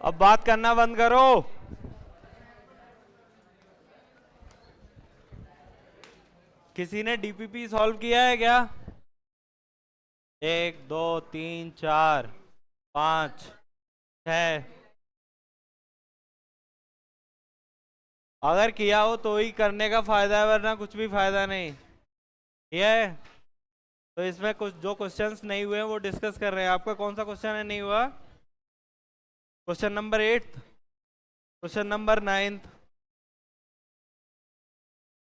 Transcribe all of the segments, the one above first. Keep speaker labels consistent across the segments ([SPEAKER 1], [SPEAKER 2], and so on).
[SPEAKER 1] अब बात करना बंद करो। किसी ने डीपीपी सॉल्व किया है क्या? 1 2 3 4 5 6। अगर किया हो तो ही करने का फायदा है, वरना कुछ भी फायदा नहीं। ये है। तो इसमें कुछ जो क्वेश्चंस नहीं हुए हैं वो डिस्कस कर रहे हैं। आपका कौन सा क्वेश्चन है नहीं हुआ? Question number 8, question number 9।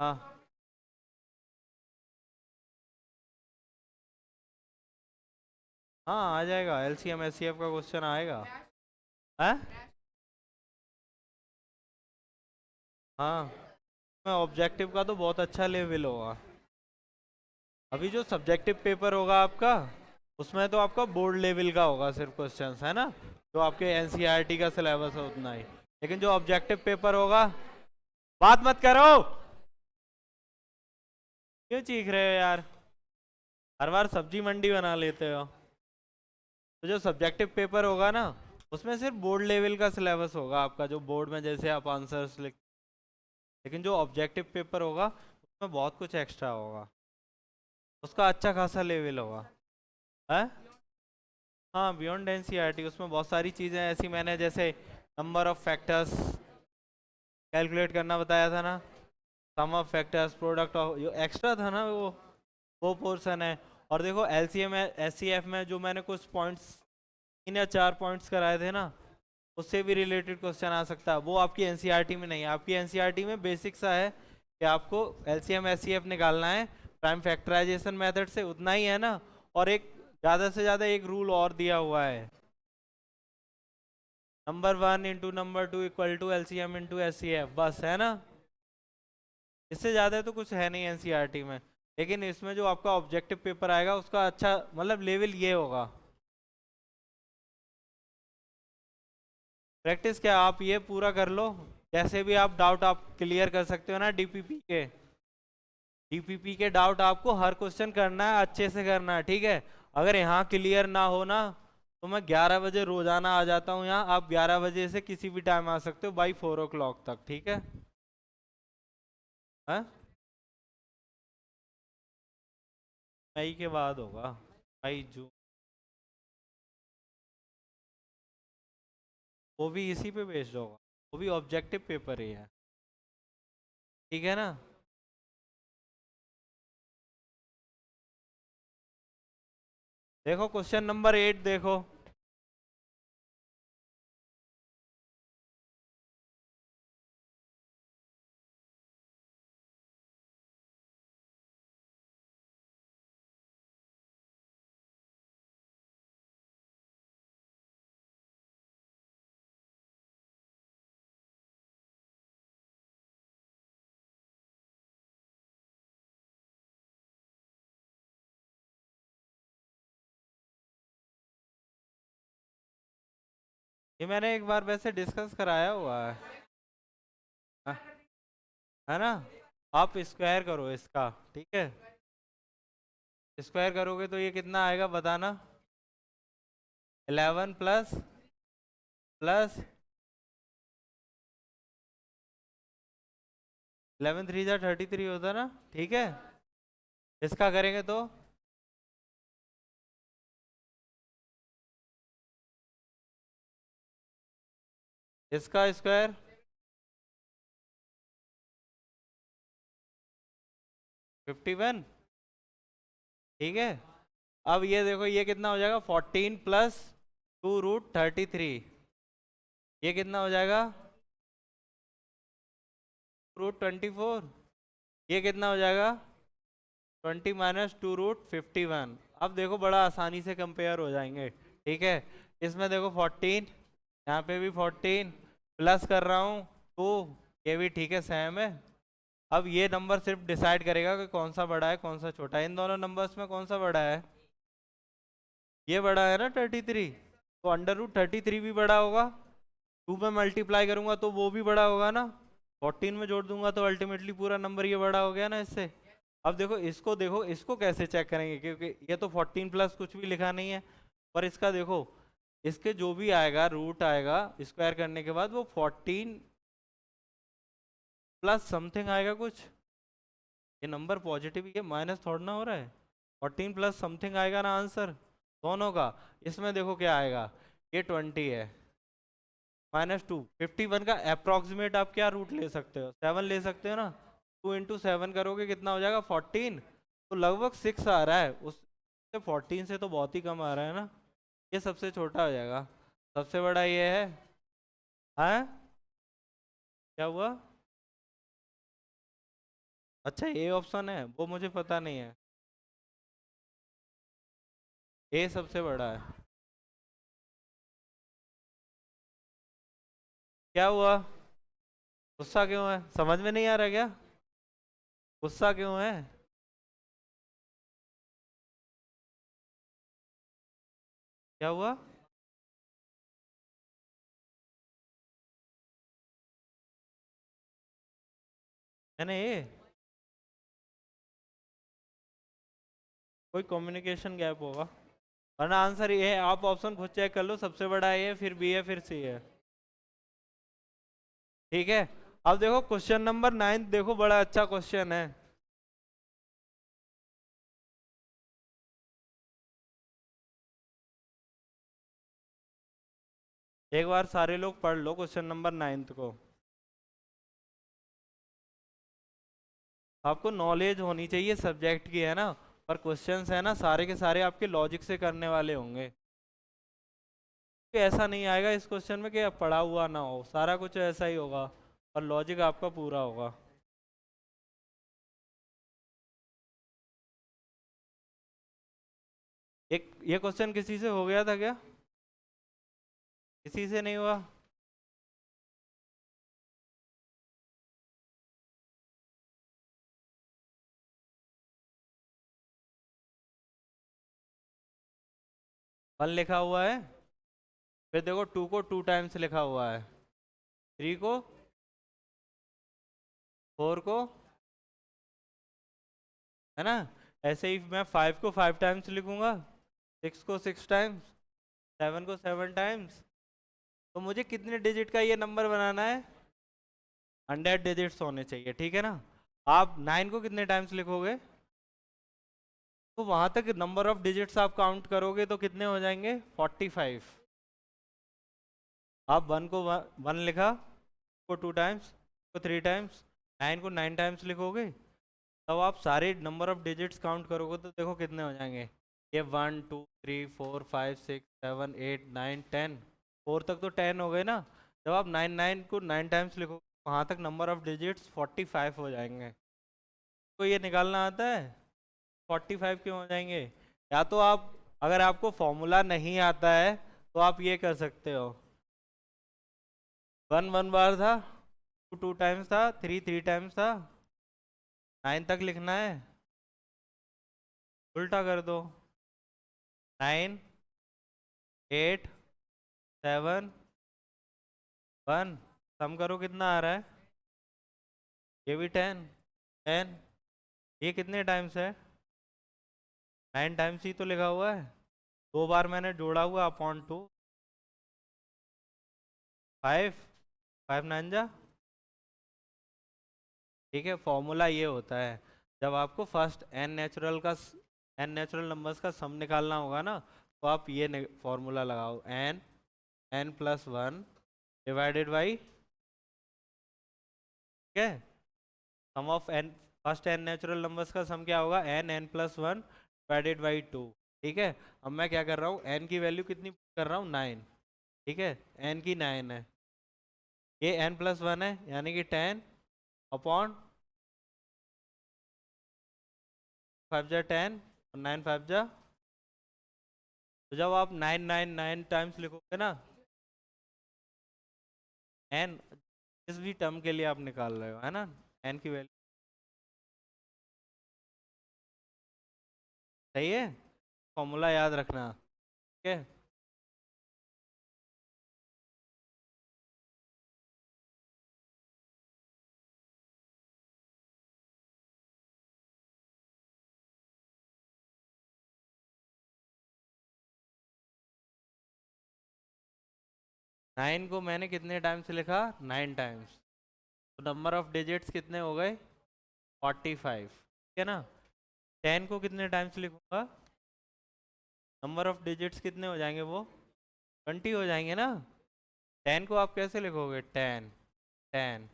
[SPEAKER 1] हाँ हाँ, आ जाएगा। एलसीएम एचसीएफ का क्वेश्चन आएगा। है। हाँ, ऑब्जेक्टिव का तो बहुत अच्छा लेवल होगा। अभी जो सब्जेक्टिव पेपर होगा आपका, उसमें तो आपका बोर्ड लेवल का होगा सिर्फ क्वेश्चंस, है ना? जो आपके एनसीईआरटी का सिलेबस है उतना ही। लेकिन जो ऑब्जेक्टिव पेपर होगा, बात मत करो। क्यों चीख रहे हो यार? हर बार सब्जी मंडी बना लेते हो। तो जो सब्जेक्टिव पेपर होगा ना, उसमें सिर्फ बोर्ड लेवल का सिलेबस होगा आपका, जो बोर्ड में जैसे आप आंसर्स लिख। लेकिन जो ऑब्जेक्टिव पेपर होगा उसमें बहुत कुछ एक्स्ट्रा होगा, उसका अच्छा खासा लेवल होगा। है। हाँ, बियॉन्ड एनसीईआरटी उसमें बहुत सारी चीज़ें ऐसी मैंने जैसे नंबर ऑफ फैक्टर्स कैलकुलेट करना बताया था ना, सम ऑफ फैक्टर्स, प्रोडक्ट ऑफ, जो एक्स्ट्रा था ना वो पोर्शन है। और देखो एलसीएम एससीएफ में जो मैंने कुछ पॉइंट्स, 3 या 4 पॉइंट्स कराए थे ना, उससे भी रिलेटेड क्वेश्चन आ सकता है। वो आपकी एनसीईआरटी में नहीं है। आपकी एनसीईआरटी में बेसिक सा है कि आपको एलसीएम एससीएफ निकालना है प्राइम फैक्टराइजेशन मेथड से, उतना ही है ना। और एक ज़्यादा से ज़्यादा एक रूल और दिया हुआ है, number 1 into number 2 equal to LCM into SCF, बस, है ना? इससे ज़्यादा तो कुछ है नहीं एनसीईआरटी में। लेकिन इसमें जो आपका ऑब्जेक्टिव पेपर आएगा उसका अच्छा मतलब लेवल ये होगा। प्रैक्टिस क्या, आप ये पूरा कर लो। जैसे भी आप डाउट आप क्लियर कर सकते हो ना डीपीपी के। डीपीपी के डाउट आपको हर क्वेश्चन करना है, अच्छे से करना है, ठीक है? अगर यहाँ क्लियर ना हो ना, तो मैं 11 बजे रोजाना आ जाता हूँ यहाँ। आप 11 बजे से किसी भी टाइम आ सकते हो, बाई 4 o'clock तक, ठीक है? हाँ, मई के बाद होगा। मई जून। वो भी इसी पे बेस्ड होगा। वो भी ऑब्जेक्टिव पेपर ही है, ठीक है ना? देखो क्वेश्चन नंबर 8 देखो। ये मैंने एक बार वैसे डिस्कस कराया हुआ है। हाँ, है ना? आप स्क्वायर करो इसका, ठीक है? स्क्वायर करोगे तो ये कितना आएगा बताना? 11 प्लस प्लस 11 3 जा 33 होता ना, ठीक है? इसका करेंगे तो इसका स्क्वायर 51, ठीक है? अब ये देखो ये कितना हो जाएगा, 14 प्लस 2 रूट 33। ये कितना हो जाएगा, रूट 24। ये कितना हो जाएगा, 20 - 2 रूट 51। अब देखो बड़ा आसानी से कंपेयर हो जाएंगे, ठीक है? इसमें देखो 14, यहाँ पे भी 14, प्लस कर रहा हूँ 2, ये भी ठीक है, सेम है। अब ये नंबर सिर्फ डिसाइड करेगा कि कौन सा बड़ा है कौन सा छोटा है। इन दोनों नंबर्स में कौन सा बड़ा है? ये बड़ा है ना 33। तो अंडर रूट 33 भी बड़ा होगा। 2 में मल्टीप्लाई करूंगा तो वो भी बड़ा होगा ना। 14 में जोड़ दूंगा तो अल्टीमेटली पूरा नंबर ये बड़ा हो गया ना इससे। अब देखो इसको कैसे चेक करेंगे, क्योंकि ये तो 14 प्लस कुछ भी लिखा नहीं है। पर इसका देखो, इसके जो भी आएगा रूट आएगा स्क्वायर करने के बाद वो 14 प्लस समथिंग आएगा कुछ। ये नंबर पॉजिटिव ही है, माइनस थोड़ा ना हो रहा है। 14 प्लस समथिंग आएगा ना आंसर दोनों का। इसमें देखो क्या आएगा, ये 20 है, -2। 51 का अप्रोक्सीमेट आप क्या रूट ले सकते हो, 7 ले सकते हो ना। 2 इंटू 7 करोगे कितना हो जाएगा 14, तो लगभग 6 आ रहा है, उससे 14 से तो बहुत ही कम आ रहा है ना। ये सबसे छोटा हो जाएगा, सबसे बड़ा ये है। हाँ क्या हुआ? अच्छा ए ऑप्शन है, वो मुझे पता नहीं है। ए सबसे बड़ा है। क्या हुआ? गुस्सा क्यों है, समझ में नहीं आ रहा क्या? गुस्सा क्यों है? क्या हुआ? मैंने ए, कोई कम्युनिकेशन गैप होगा, वरना आंसर ये है। आप ऑप्शन खुद चेक कर लो, सबसे बड़ा ए है, फिर बी है, फिर सी है। ठीक है। अब देखो क्वेश्चन नंबर 9, देखो बड़ा अच्छा क्वेश्चन है। एक बार सारे लोग पढ़ लो क्वेश्चन नंबर 9 को। आपको नॉलेज होनी चाहिए सब्जेक्ट की, है ना। पर क्वेश्चंस है ना सारे के सारे आपके लॉजिक से करने वाले होंगे, कि ऐसा नहीं आएगा इस क्वेश्चन में कि अब पढ़ा हुआ ना हो, सारा कुछ ऐसा ही होगा और लॉजिक आपका पूरा होगा। एक ये क्वेश्चन किसी से हो गया था क्या? किसी से नहीं हुआ? वन लिखा हुआ है, फिर देखो टू को 2 टाइम्स लिखा हुआ है, 3 को, 4 को, है ना। ऐसे ही मैं 5 को 5 टाइम्स लिखूंगा, 6 को 6 टाइम्स, 7 को 7 टाइम्स। तो मुझे कितने डिजिट का ये नंबर बनाना है? 100 डिजिट्स होने चाहिए, ठीक है ना। आप 9 को कितने टाइम्स लिखोगे? तो वहां तक नंबर ऑफ डिजिट्स आप काउंट करोगे तो कितने हो जाएंगे, 45। आप 1 को 1 लिखा, को 2 टाइम्स, को 3 टाइम्स, 9 को 9 टाइम्स लिखोगे, तब आप सारे नंबर ऑफ डिजिट्स काउंट करोगे तो देखो कितने हो जाएंगे। ये 1 2 3 4 5 6 7 8 9 10, 4 तक तो 10 हो गए ना। जब आप 9 को 9 टाइम्स लिखोगे वहां तक नंबर ऑफ डिजिट्स 45 हो जाएंगे। तो ये निकालना आता है 45 क्यों हो जाएंगे? या तो आप, अगर आपको फॉर्मूला नहीं आता है तो आप ये कर सकते हो, 1 1 बार था, 2 2 टाइम्स था, 3 3 टाइम्स था, 9 तक लिखना है, उल्टा कर दो। 9 8 7 1, सम करो कितना आ रहा है, ये भी 10 10। ये कितने टाइम्स है? 9 टाइम्स ही तो लिखा हुआ है, 2 बार मैंने जोड़ा हुआ अपॉन 2, 5 5 9 जा। ठीक है, फॉर्मूला ये होता है, जब आपको फर्स्ट एन नेचुरल नंबर्स का सम निकालना होगा ना, तो आप ये फॉर्मूला लगाओ, n n plus one divided by, ठीक है, sum of n, first n natural numbers का सम क्या होगा, n n plus one divided by 2। ठीक है। अब मैं क्या कर रहा हूँ, एन की वैल्यू कितनी कर रहा हूँ, 9। ठीक है, एन की 9 है, ये एन प्लस वन है यानी कि 10 अपॉन 5 जा 10 और 9 5 जा। तो जब आप 9 9 9 टाइम्स लिखोगे ना, एन जिस भी टर्म के लिए आप निकाल रहे हो, है ना, एन की वैल्यू, सही है। फॉर्मूला याद रखना, ठीक है। 9 को मैंने कितने टाइम्स लिखा, 9 टाइम्स, तो नंबर ऑफ डिजिट्स कितने हो गए, 45, ठीक है ना। 10 को कितने टाइम्स लिखूंगा, नंबर ऑफ डिजिट्स कितने हो जाएंगे वो, 20 हो जाएंगे ना। 10 को आप कैसे लिखोगे, 10 10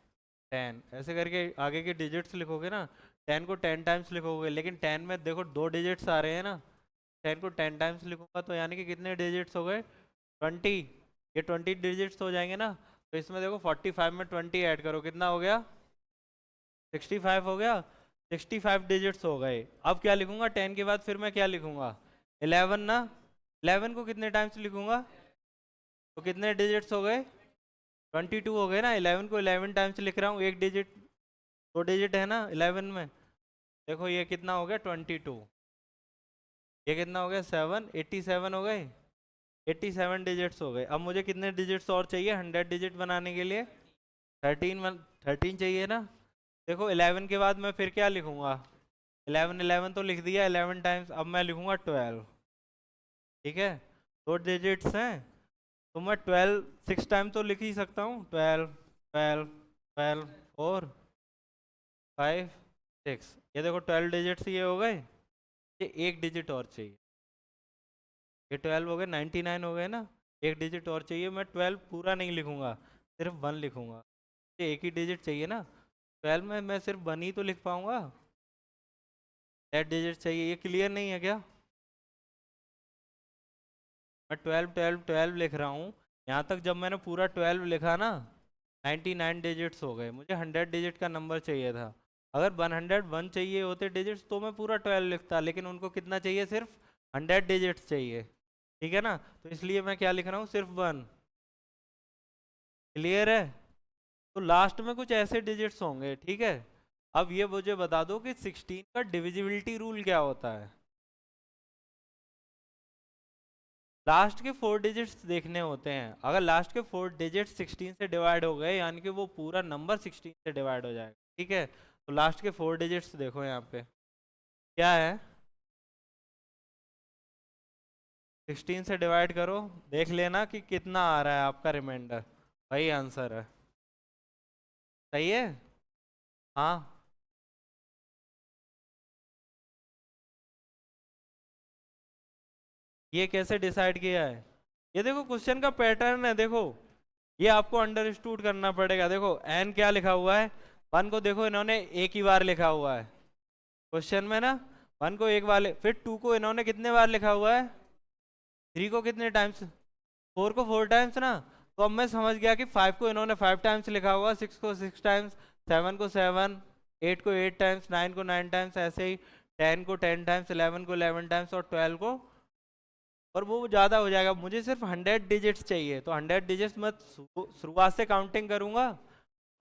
[SPEAKER 1] 10 ऐसे करके आगे के डिजिट्स लिखोगे ना। 10 को 10 टाइम्स लिखोगे, लेकिन 10 में देखो 2 डिजिट्स आ रहे हैं ना। 10 को 10 टाइम्स लिखूंगा तो यानी कि कितने डिजिट्स हो गए, 20। ये 20 डिजिट्स हो जाएंगे ना। तो इसमें देखो 45 में 20 ऐड करो, कितना हो गया, 65 हो गया। 65 डिजिट्स हो गए। अब क्या लिखूंगा 10 के बाद, फिर मैं क्या लिखूंगा, 11 ना। 11 को कितने टाइम्स लिखूंगा, तो कितने डिजिट्स हो गए, 22 हो गए ना। 11 को 11 टाइम्स लिख रहा हूँ, एक डिजिट 2 डिजिट है ना 11 में। देखो ये कितना हो गया 22, ये कितना हो गया 7, 87 हो गए। 87 डिजिट्स हो गए। अब मुझे कितने डिजिट्स और चाहिए 100 डिजिट बनाने के लिए, 13 चाहिए ना। देखो 11 के बाद मैं फिर क्या लिखूंगा, 11 तो लिख दिया 11 टाइम्स, अब मैं लिखूंगा 12, ठीक है। 2 डिजिट्स हैं तो मैं 12 6 टाइम तो लिख ही सकता हूँ, 12 12 12 और 5 6, ये देखो 12 डिजिट्स ये हो गए। ये एक डिजिट और चाहिए, ये 12 हो गए, 99 हो गए ना। एक डिजिट और चाहिए, मैं 12 पूरा नहीं लिखूंगा, सिर्फ 1 लिखूंगा। ये एक ही डिजिट चाहिए ना, 12 में मैं सिर्फ 1 ही तो लिख पाऊंगा, 8 डिजिट चाहिए। ये क्लियर नहीं है क्या, मैं 12 12 12 लिख रहा हूँ। यहाँ तक जब मैंने पूरा 12 लिखा ना, 99 डिजिट्स हो गए। मुझे 100 डिजिट का नंबर चाहिए था। अगर 101 चाहिए होते डिजिट्स तो मैं पूरा 12 लिखता, लेकिन उनको कितना चाहिए, सिर्फ 100 डिजिट्स चाहिए, ठीक है ना। तो इसलिए मैं क्या लिख रहा हूँ, सिर्फ 1। क्लियर है। तो लास्ट में कुछ ऐसे डिजिट्स होंगे, ठीक है। अब ये मुझे बता दो कि 16 का डिविजिबिलिटी रूल क्या होता है। लास्ट के 4 डिजिट्स देखने होते हैं। अगर लास्ट के 4 डिजिट्स 16 से डिवाइड हो गए, यानी कि वो पूरा नंबर 16 से डिवाइड हो जाएगा, ठीक है। तो लास्ट के 4 डिजिट्स देखो यहाँ पे क्या है, 16 से डिवाइड करो, देख लेना कि कितना आ रहा है आपका रिमाइंडर, वही आंसर है। सही है। हाँ, ये कैसे डिसाइड किया है, ये देखो क्वेश्चन का पैटर्न है, देखो ये आपको अंडरस्टूड करना पड़ेगा। देखो एन क्या लिखा हुआ है, 1 को देखो इन्होंने एक ही बार लिखा हुआ है क्वेश्चन में ना। 1 को एक बार फिर 2 को इन्होंने कितने बार लिखा हुआ है, 3 को कितने टाइम्स, 4 को 4 टाइम्स ना। तो अब मैं समझ गया कि 5 को इन्होंने 5 टाइम्स लिखा हुआ, 6 को 6 टाइम्स, 7 को 7, 8 को 8 टाइम्स, 9 को 9 टाइम्स, ऐसे ही 10 को 10 टाइम्स, 11 को 11 टाइम्स और 12 को। और वो ज़्यादा हो जाएगा, मुझे सिर्फ 100 डिजिट्स चाहिए। तो 100 डिजिट्स मैं शुरुआत से काउंटिंग करूंगा,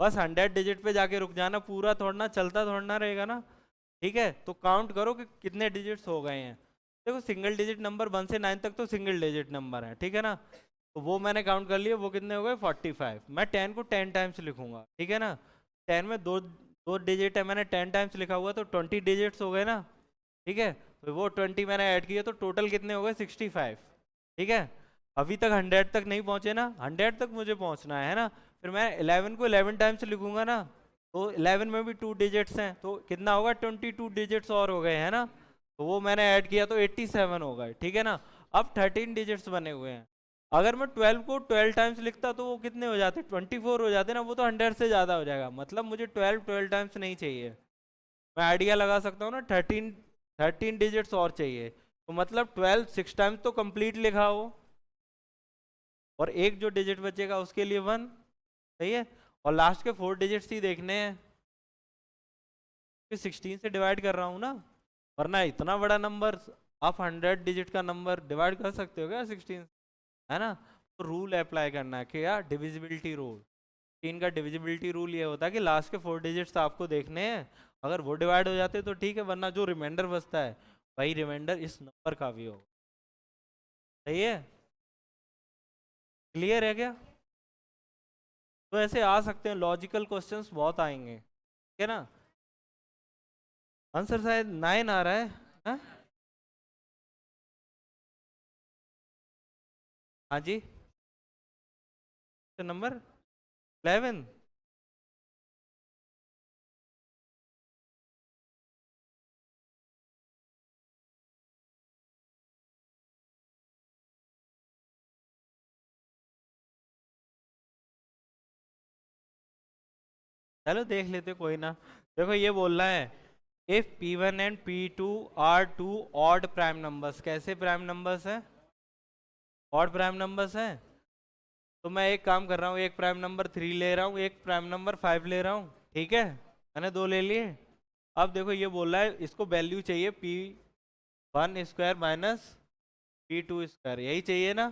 [SPEAKER 1] बस 100 डिजिट पे जाके रुक जाना, पूरा थोड़ना चलता थोड़ना रहेगा ना, ठीक है। तो काउंट करो कि कितने डिजिट्स हो गए हैं। देखो सिंगल डिजिट नंबर 1 से 9 तक तो सिंगल डिजिट नंबर है, ठीक है ना। तो वो मैंने काउंट कर लिया, वो कितने हो गए 45। मैं 10 को 10 टाइम्स लिखूंगा, ठीक है ना। 10 में दो दो डिजिट है, मैंने 10 टाइम्स लिखा हुआ, तो 20 डिजिट्स हो गए ना, ठीक है। तो वो 20 मैंने ऐड किया, तो टोटल कितने हो गए 65, ठीक है। अभी तक 100 तक नहीं पहुंचे ना, 100 तक मुझे पहुंचना है ना। फिर मैं 11 को 11 टाइम्स लिखूंगा ना, तो 11 में भी 2 डिजिट्स हैं, तो कितना होगा 22 डिजिट्स और हो गए हैं ना। तो वो मैंने ऐड किया तो 87 हो गए, ठीक है ना। अब 13 डिजिट्स बने हुए हैं। अगर मैं 12 को 12 टाइम्स लिखता तो वो कितने हो जाते, 24 हो जाते ना। वो तो 100 से ज़्यादा हो जाएगा, मतलब मुझे 12 टाइम्स नहीं चाहिए। मैं आइडिया लगा सकता हूँ ना, 13 डिजिट्स और चाहिए, तो मतलब 12 6 टाइम्स तो कंप्लीट लिखा हो, और एक जो डिजिट बचेगा उसके लिए 1, सही है। और लास्ट के 4 डिजिट्स ही देखने हैं, फिर 16 से डिवाइड कर रहा हूँ ना, वरना इतना बड़ा नंबर आप 100 डिजिट का नंबर डिवाइड कर सकते हो क्या 16, है ना। तो रूल अप्लाई करना है कि यार डिविजिबिलिटी रूल, 3 का डिविजिबिलिटी रूल ये होता है कि लास्ट के 4 डिजिट्स आपको देखने हैं। अगर वो डिवाइड हो जाते तो ठीक है, वरना जो रिमाइंडर बचता है वही रिमाइंडर इस नंबर का भी होगा। सही है। क्लियर है क्या। तो ऐसे आ सकते हैं, लॉजिकल क्वेश्चंस बहुत आएंगे, ठीक है ना। आंसर शायद 9 आ रहा है, हाँ। हाँ जी। नंबर 11। चलो देख लेते, कोई ना। देखो ये बोल रहा है, if P1 and P2 are two odd prime numbers. कैसे प्राइम नंबर्स है? ऑड प्राइम नंबर्स है। तो मैं एक काम कर रहा हूँ, एक प्राइम नंबर 3 ले रहा हूँ, एक प्राइम नंबर 5 ले रहा हूँ, ठीक है, मैंने दो ले लिए। अब देखो ये बोल रहा है इसको वैल्यू चाहिए P1 square minus P2 square, यही चाहिए ना,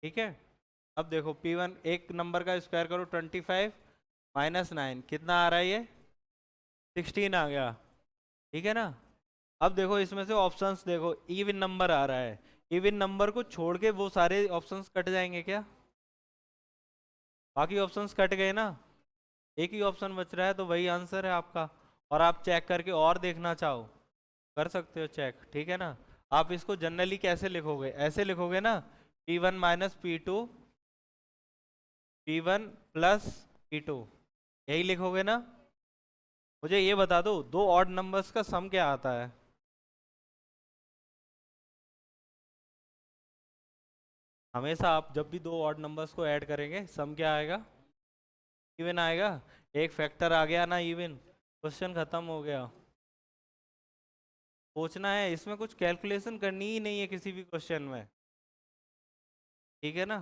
[SPEAKER 1] ठीक है। अब देखो P1 एक नंबर का स्क्वायर करो 25 माइनस 9 कितना आ रहा है ये? 16 आ गया, ठीक है ना। अब देखो इसमें से ऑप्शंस देखो, इवन नंबर आ रहा है, इवन नंबर को छोड़ के वो सारे ऑप्शंस कट जाएंगे क्या? बाकी ऑप्शंस कट गए ना, एक ही ऑप्शन बच रहा है, तो वही आंसर है आपका। और आप चेक करके और देखना चाहो कर सकते हो चेक, ठीक है ना। आप इसको जनरली कैसे लिखोगे? ऐसे लिखोगे ना, P1 minus P2, P1 plus P2, यही लिखोगे ना। मुझे ये बता दो, दो ऑड नंबर्स का सम क्या आता है? हमेशा आप जब भी दो ऑड नंबर्स को ऐड करेंगे सम क्या आएगा? इवन आएगा। एक फैक्टर आ गया ना इवन, क्वेश्चन खत्म हो गया। सोचना है, इसमें कुछ कैलकुलेशन करनी ही नहीं है किसी भी क्वेश्चन में, ठीक है ना।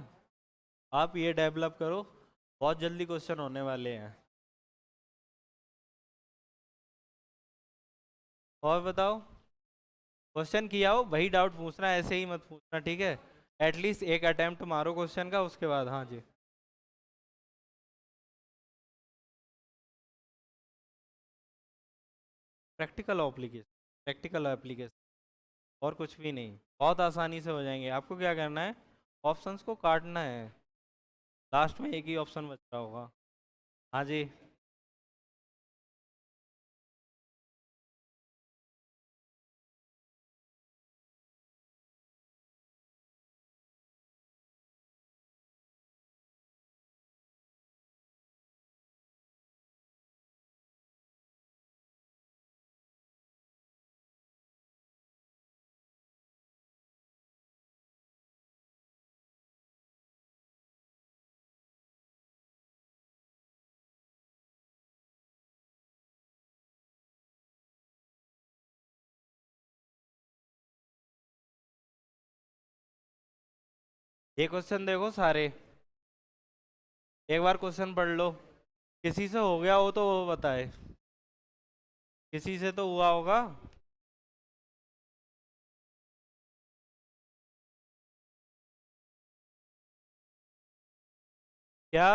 [SPEAKER 1] आप ये डेवलप करो, बहुत जल्दी क्वेश्चन होने वाले हैं। और बताओ, क्वेश्चन किया हो वही डाउट पूछना, ऐसे ही मत पूछना, ठीक है। एटलीस्ट एक अटेम्प्ट मारो क्वेश्चन का, उसके बाद। हाँ जी। प्रैक्टिकल एप्लीकेशन, प्रैक्टिकल एप्लीकेशन, और कुछ भी नहीं, बहुत आसानी से हो जाएंगे। आपको क्या करना है, ऑप्शंस को काटना है, लास्ट में एक ही ऑप्शन बच रहा होगा। हाँ जी। ये क्वेश्चन देखो सारे, एक बार क्वेश्चन पढ़ लो। किसी से हो गया हो तो वो बताए, किसी से तो हुआ होगा। क्या?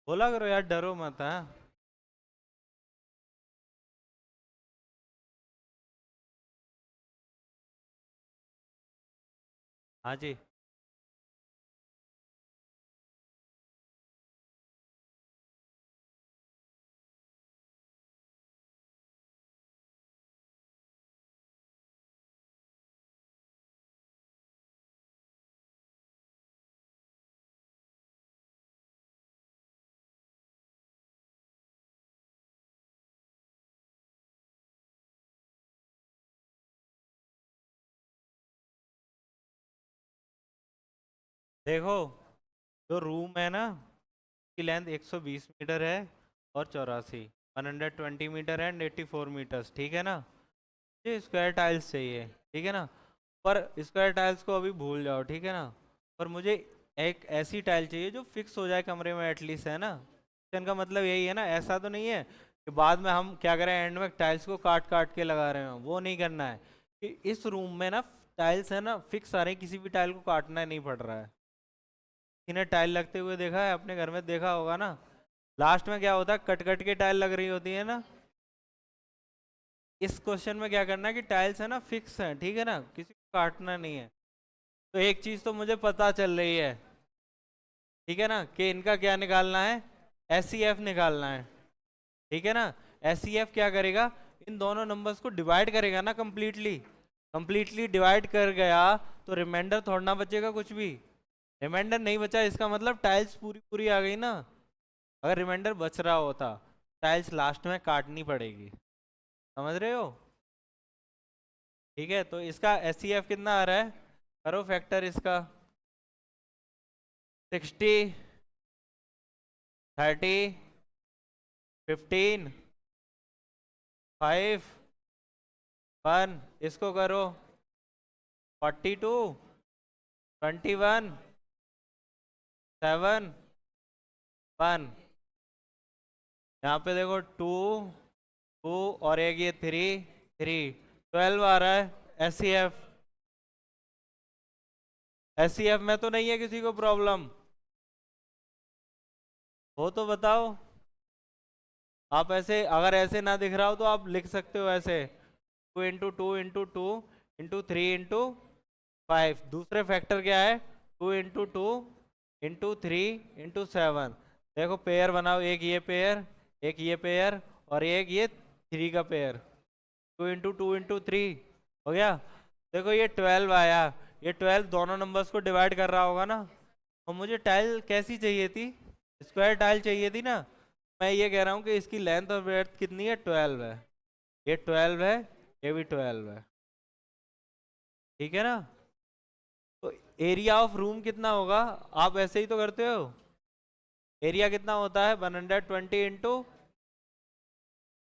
[SPEAKER 1] बोला करो यार, डरो मत। हाँ हाँ जी। देखो, जो रूम है ना, की लेंथ 120 मीटर है और चौरासी 120 मीटर एंड 84 मीटर्स, ठीक है ना। ये स्क्वायर टाइल्स चाहिए, ठीक है ना। पर स्क्वायर टाइल्स को अभी भूल जाओ, ठीक है ना। पर मुझे एक ऐसी टाइल चाहिए जो फिक्स हो जाए कमरे में एटलीस्ट, है ना। इनका मतलब यही है ना, ऐसा तो नहीं है कि बाद में हम क्या करें, एंड में टाइल्स को काट काट के लगा रहे हो, वो नहीं करना है। कि इस रूम में ना टाइल्स है ना फिक्स आ रहे हैं, किसी भी टाइल को काटना नहीं पड़ रहा है। इन्हें टाइल लगते हुए देखा है अपने घर में, देखा होगा ना। लास्ट में क्या होता है, कट कट के टाइल लग रही होती है ना। इस क्वेश्चन में क्या करना है कि टाइल्स है ना फिक्स है, ठीक है ना, किसी को काटना नहीं है। तो एक चीज तो मुझे पता चल रही है, ठीक है ना, कि इनका क्या निकालना है, SCF निकालना है, ठीक है ना। SCF क्या करेगा, इन दोनों नंबर्स को डिवाइड करेगा ना कंप्लीटली। कंप्लीटली डिवाइड कर गया तो रिमाइंडर थोड़ा ना बचेगा कुछ भी। रिमाइंडर नहीं बचा इसका मतलब टाइल्स पूरी पूरी आ गई ना। अगर रिमाइंडर बच रहा होता टाइल्स लास्ट में काटनी पड़ेगी, समझ रहे हो? ठीक है, तो इसका एचसीएफ कितना आ रहा है, करो फैक्टर इसका। 60, 30, 15, 5, 1, इसको करो 42, 21, 7, 1। यहाँ पे देखो 2, 2 और एक ये 3, 3, 12 आ रहा है एचसीएफ। एचसीएफ में तो नहीं है किसी को प्रॉब्लम? हो तो बताओ। आप ऐसे, अगर ऐसे ना दिख रहा हो तो आप लिख सकते हो ऐसे, 2 × 2 × 2 × 3 × 5। दूसरे फैक्टर क्या है, 2 × 2 × 3 × 7। देखो पेयर बनाओ, एक ये पेयर, एक ये पेयर और एक ये 3 का पेयर। 2 × 2 × 3 हो गया। देखो ये 12 आया, ये 12 दोनों नंबर्स को डिवाइड कर रहा होगा ना। और मुझे टाइल कैसी चाहिए थी, स्क्वायर टाइल चाहिए थी ना। मैं ये कह रहा हूँ कि इसकी लेंथ और ब्रेड्थ कितनी है, 12 है। ये 12 है, ये भी 12 है, ठीक है ना। तो एरिया ऑफ रूम कितना होगा, आप ऐसे ही तो करते हो। एरिया कितना होता है, 120 ×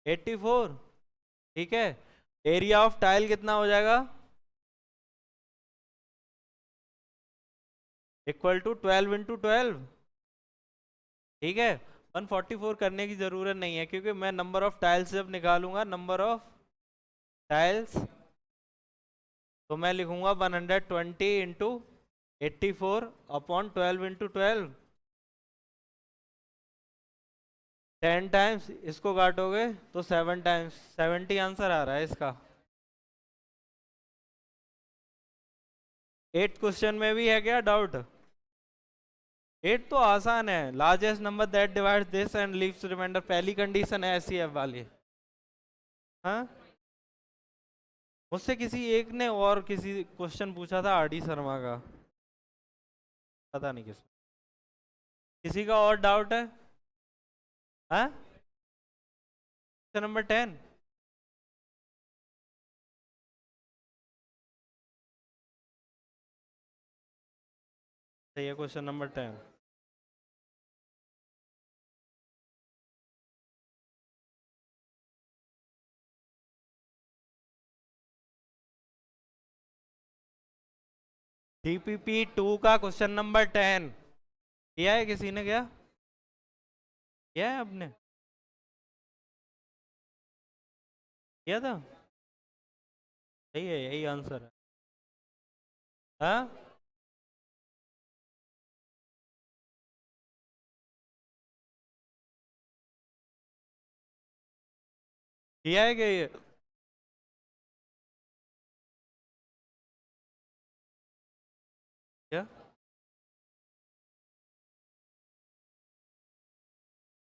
[SPEAKER 1] 84, ठीक है। एरिया ऑफ टाइल कितना हो जाएगा, इक्वल टू 12 × 12, ठीक है। 144 करने की जरूरत नहीं है क्योंकि मैं नंबर ऑफ टाइल्स जब निकालूंगा, नंबर ऑफ टाइल्स, तो मैं लिखूंगा 120 × 84/12 10 टाइम्स, इसको काटोगे तो 7 टाइम्स, 70 आंसर आ रहा है इसका। 8 क्वेश्चन में भी है क्या डाउट? 8 तो आसान है, largest number that divides this and leaves remainder, पहली कंडीशन है एचसीएफ वाली। हाँ, मुझसे किसी एक ने और किसी क्वेश्चन पूछा था आरडी शर्मा का, पता नहीं किसी का और डाउट है? हाँ, क्वेश्चन नंबर 10। सही है, क्वेश्चन नंबर 10। डीपीपी 2 का क्वेश्चन नंबर 10 किया है किसी ने क्या? किया है आपने? किया था? सही है, यही आंसर है। हाँ, किया है क्या ये? क्या?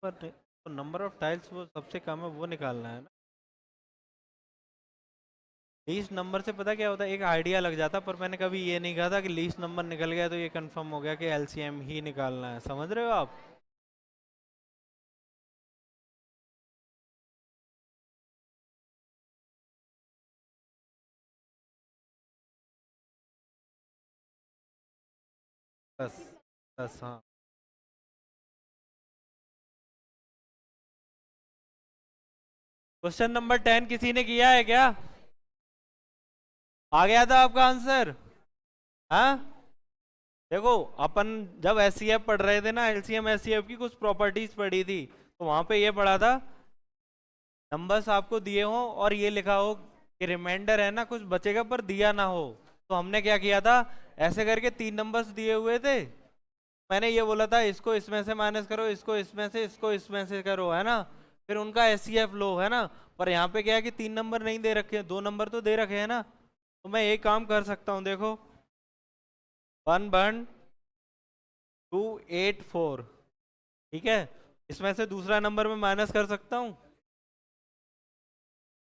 [SPEAKER 1] पर तो नंबर ऑफ टाइल्स वो सबसे कम है, वो निकालना है ना। लीस्ट नंबर से पता क्या होता है, एक आइडिया लग जाता, पर मैंने कभी ये नहीं कहा था कि लीस्ट नंबर निकल गया तो ये कंफर्म हो गया कि एलसीएम ही निकालना है, समझ रहे हो आप? बस, बस, हाँ। क्वेश्चन नंबर 10 किसी ने किया है क्या? आ गया था आपका आंसर? हाँ, देखो अपन जब एचसीएफ पढ़ रहे थे ना, एलसीएम एचसीएफ की कुछ प्रॉपर्टीज पढ़ी थी, तो वहां पे ये पढ़ा था, नंबर्स आपको दिए हो और ये लिखा हो कि रिमाइंडर है ना कुछ बचेगा पर दिया ना हो, तो हमने क्या किया था, ऐसे करके 3 नंबर्स दिए हुए थे, मैंने ये बोला था इसको इसमें से माइनस करो, इसको इसमें से, इसको इसमें से करो, है ना। फिर उनका एचसीएफ लो, है ना। पर यहाँ पे क्या है कि 3 नंबर नहीं दे रखे, 2 नंबर तो दे रखे हैं ना। तो मैं एक काम कर सकता हूँ, देखो 11284, ठीक है। इसमें से दूसरा नंबर में माइनस कर सकता हूँ,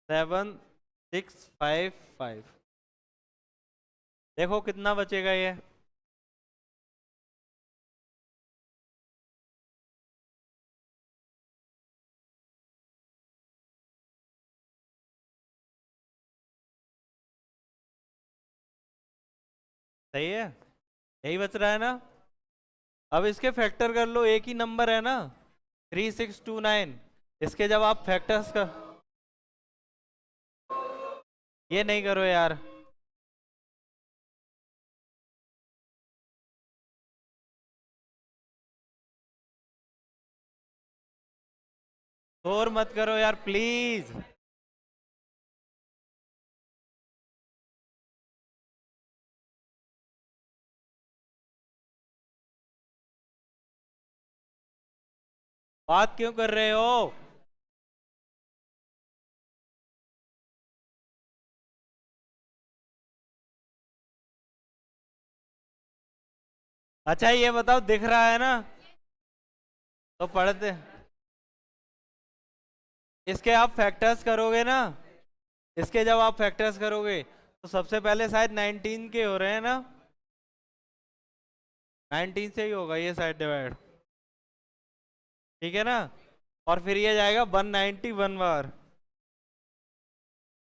[SPEAKER 1] 7655, देखो कितना बचेगा ये। सही है, यही बच रहा है ना। अब इसके फैक्टर कर लो, एक ही नंबर है ना, 3629। इसके जब आप फैक्टर्स कर, ये नहीं करो यार। शोर मत करो यार प्लीज। बात क्यों कर रहे हो? अच्छा ये बताओ, दिख रहा है ना? तो पढ़ते, इसके आप फैक्टर्स करोगे ना, इसके जब आप फैक्टर्स करोगे तो सबसे पहले शायद 19 के हो रहे हैं ना, 19 से ही होगा ये शायद डिवाइड, ठीक है ना। और फिर ये जाएगा 191 बार।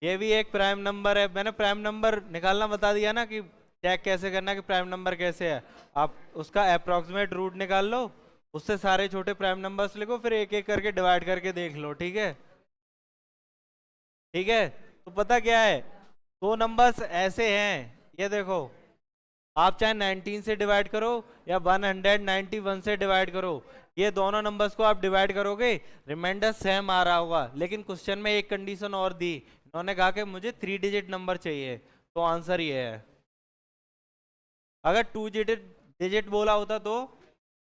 [SPEAKER 1] ये भी एक प्राइम नंबर है, मैंने प्राइम नंबर निकालना बता दिया ना कि चेक कैसे करना कि प्राइम नंबर कैसे है। आप उसका अप्रोक्सीमेट रूट निकाल लो, उससे सारे छोटे प्राइम नंबर्स लिखो, फिर एक एक करके डिवाइड करके देख लो, ठीक है। ठीक है, तो पता क्या है, दो नंबर्स ऐसे हैं, ये देखो, आप चाहे 19 से डिवाइड करो या 191 से डिवाइड करो, ये दोनों नंबर्स को आप डिवाइड करोगे, रिमाइंडर सेम आ रहा होगा। लेकिन क्वेश्चन में एक कंडीशन और दी, इन्होंने कहा कि मुझे 3 डिजिट नंबर चाहिए, तो आंसर ये है। अगर 2 डिजिट डिजिट बोला होता तो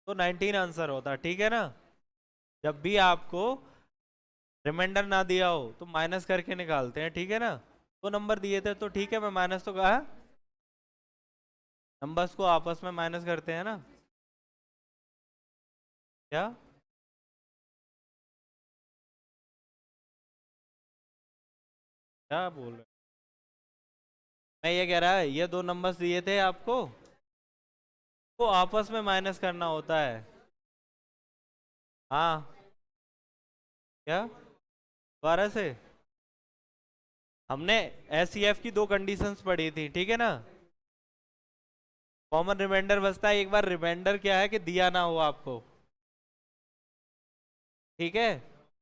[SPEAKER 1] 19 आंसर होता, ठीक है ना। जब भी आपको रिमाइंडर ना दिया हो तो माइनस करके निकालते हैं, ठीक है ना। दो नंबर दिए थे तो ठीक है, मैं माइनस तो कहा, नंबर्स को आपस में माइनस करते हैं ना। क्या? क्या बोल रहे? मैं ये कह रहा है, ये दो नंबर्स दिए थे आपको, वो आपस में माइनस करना होता है। हाँ। क्या? 12 से? हमने एस सी एफ की दो कंडीशंस पढ़ी थी, ठीक है ना। कॉमन रिमाइंडर बचता है, एक बार रिमाइंडर क्या है कि दिया ना हो आपको, ठीक है।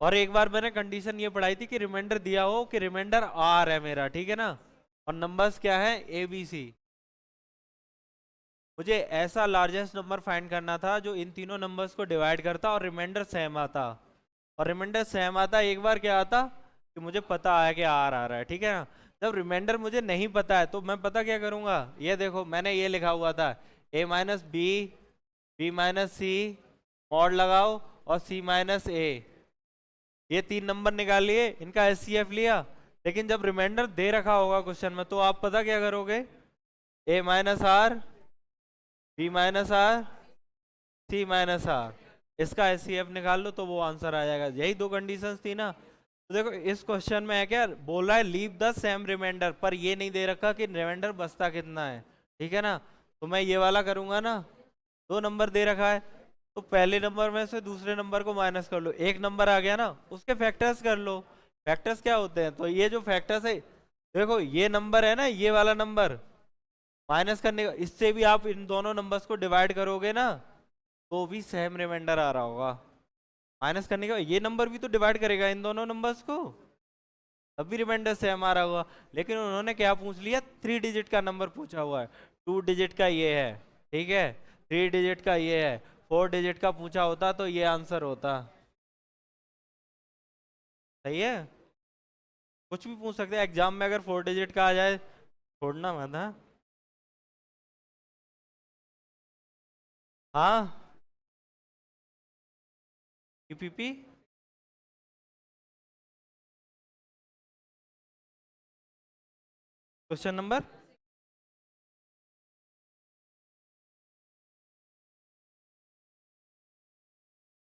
[SPEAKER 1] और एक बार मैंने कंडीशन ये पढ़ाई थी कि रिमाइंडर दिया हो कि रिमाइंडर आर है मेरा, ठीक है ना। और नंबर्स क्या है, ए बी सी। मुझे ऐसा लार्जेस्ट नंबर फाइंड करना था जो इन तीनों नंबर्स को डिवाइड करता और रिमाइंडर सेम आता। और रिमाइंडर सेम आता, एक बार क्या आता कि मुझे पता है कि आर आ रहा है, ठीक है ना। जब रिमाइंडर मुझे नहीं पता है तो मैं पता क्या करूंगा, ये देखो मैंने ये लिखा हुआ था, ए माइनस बी, बी माइनस सी, मॉड लगाओ, और सी माइनस ए। ये तीन नंबर निकाल लिए, इनका एस सी एफ लिया। लेकिन जब रिमाइंडर दे रखा होगा क्वेश्चन में, तो आप पता क्या करोगे, a minus r, b minus r, c minus r, इसका एस सी एफ निकाल लो तो वो आंसर आ जाएगा। यही दो कंडीशंस थी ना। तो देखो इस क्वेश्चन में है क्या, बोल रहा है लीव द सेम रिमाइंडर, पर ये नहीं दे रखा कि रिमाइंडर बचता कितना है, ठीक है ना। तो मैं ये वाला करूंगा ना, दो नंबर दे रखा है, तो पहले नंबर में से दूसरे नंबर को माइनस कर लो, एक नंबर आ गया ना, उसके फैक्टर्स कर लो। फैक्टर्स क्या होते हैं, तो ये जो फैक्टर्स है, देखो ये नंबर है ना, ये वाला नंबर माइनस करने का, इससे भी आप इन दोनों नंबर्स को डिवाइड करोगे ना, तो भी सेम रिमाइंडर आ रहा होगा। माइनस करने का ये नंबर भी तो डिवाइड करेगा इन दोनों नंबर्स को, तब भी रिमाइंडर सेम आ रहा होगा। लेकिन उन्होंने क्या पूछ लिया, 3 डिजिट का नंबर पूछा हुआ है, 2 डिजिट का ये है, ठीक है, 3 डिजिट का ये है, 4 डिजिट का पूछा होता तो ये आंसर होता। सही है। कुछ भी पूछ सकते हैं एग्जाम में, अगर 4 डिजिट का आ जाए छोड़ना मत, हाँ। हाँ, पीपीपी। क्वेश्चन नंबर,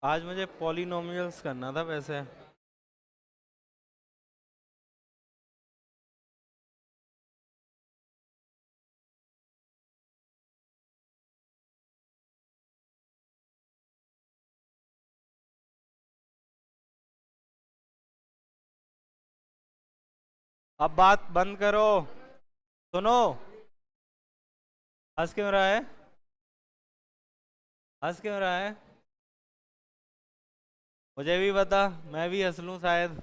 [SPEAKER 1] आज मुझे पॉलिनोमियल्स करना था वैसे। अब बात बंद करो, सुनो। हंस क्यों रहा है? हंस क्यों रहा है? मुझे भी बता, मैं भी हंस लूं शायद।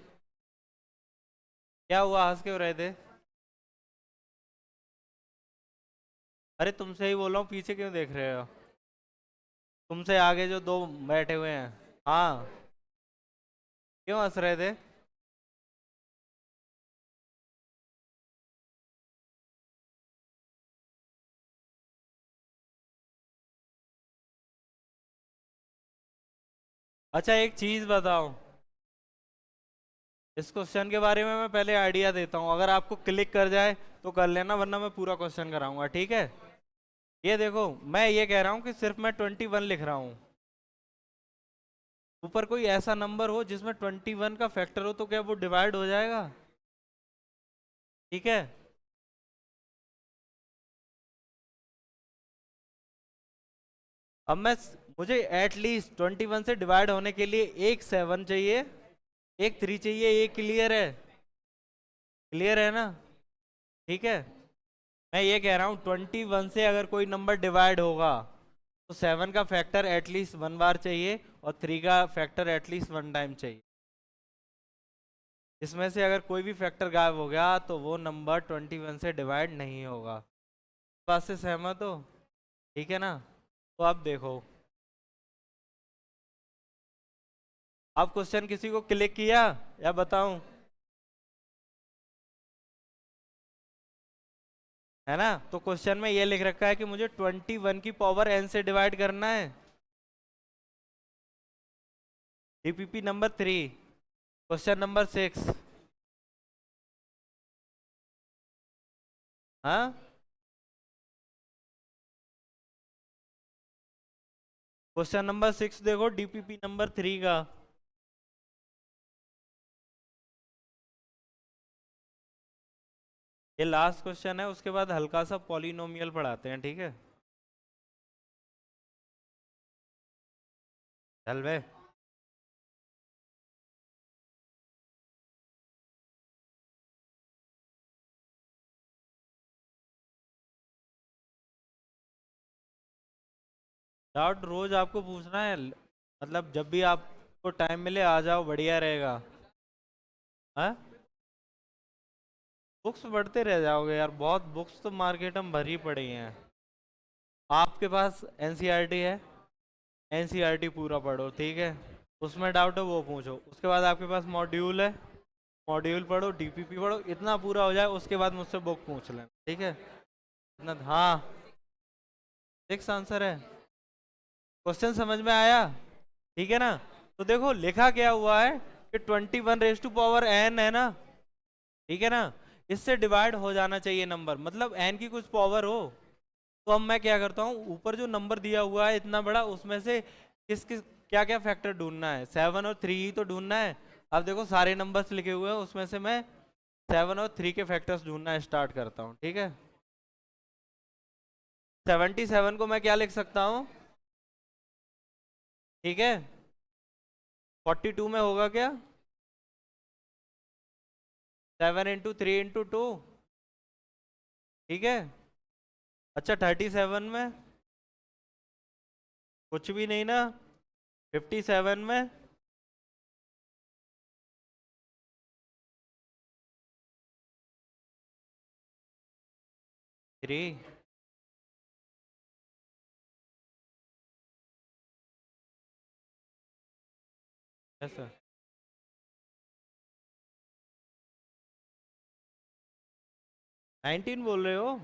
[SPEAKER 1] क्या हुआ, हंस क्यों रहे थे? अरे तुमसे ही बोल रहा हूँ, पीछे क्यों देख रहे हो? तुमसे आगे जो दो बैठे हुए हैं। हाँ, क्यों हंस रहे थे? अच्छा एक चीज बताओ, इस क्वेश्चन के बारे में मैं पहले आइडिया देता हूँ, अगर आपको क्लिक कर जाए तो कर लेना, वरना मैं पूरा क्वेश्चन कराऊंगा, ठीक है? ये देखो, मैं ये कह रहा हूँ कि सिर्फ मैं 21 लिख रहा हूँ। ऊपर कोई ऐसा नंबर हो जिसमें 21 का फैक्टर हो तो क्या वो डिवाइड हो जाएगा? ठीक है। अब मुझे एटलीस्ट 21 से डिवाइड होने के लिए एक 7 चाहिए, एक 3 चाहिए, ये क्लियर है? क्लियर है ना? ठीक है। मैं ये कह रहा हूँ 21 से अगर कोई नंबर डिवाइड होगा तो 7 का फैक्टर एटलीस्ट 1 बार चाहिए और 3 का फैक्टर एटलीस्ट 1 टाइम चाहिए। इसमें से अगर कोई भी फैक्टर गायब हो गया तो वो नंबर 21 से डिवाइड नहीं होगा। बात से सहमत हो? ठीक है ना? तो अब देखो, अब क्वेश्चन किसी को क्लिक किया या बताऊं? है ना? तो क्वेश्चन में ये लिख रखा है कि मुझे 21 की पावर n से डिवाइड करना है। DPP number 3, question number 6। हाँ, क्वेश्चन नंबर 6 देखो, डीपीपी नंबर 3 का। ये लास्ट क्वेश्चन है, उसके बाद हल्का सा पॉलिनोमियल पढ़ाते हैं, ठीक है? चल बे। डाउट रोज आपको पूछना है, मतलब जब भी आपको टाइम मिले आ जाओ, बढ़िया रहेगा। हाँ, बुक्स पढ़ते रह जाओगे यार, बहुत बुक्स तो मार्केट में भरी पड़ी हैं। आपके पास एनसीईआरटी है, एनसीईआरटी पूरा पढ़ो, ठीक है? उसमें डाउट है वो पूछो, उसके बाद आपके पास मॉड्यूल है, मॉड्यूल पढ़ो, डीपीपी पढ़ो, इतना पूरा हो जाए उसके बाद मुझसे बुक पूछ लेना, ठीक है? इतना, हाँ। सिक्स आंसर है। क्वेश्चन समझ में आया? ठीक है ना? तो देखो लिखा क्या हुआ है कि 21 रेज टू पावर n है ना? ठीक है ना? इससे डिवाइड हो जाना चाहिए नंबर, मतलब n की कुछ पावर हो। तो अब मैं क्या करता हूँ, ऊपर जो नंबर दिया हुआ है इतना बड़ा, उसमें से किस किस क्या क्या फैक्टर ढूंढना है, 7 और 3 ही तो ढूंढना है। अब देखो सारे नंबर्स लिखे हुए हैं, उसमें से मैं 7 और 3 के फैक्टर्स ढूंढना स्टार्ट करता हूँ, ठीक है? 77 को मैं क्या लिख सकता हूँ? ठीक है, 42 में होगा क्या? 7 × 3 × 2, ठीक है? अच्छा 37 में? कुछ भी नहीं ना? 57 में? थ्री। ऐसा 19 बोल रहे हो?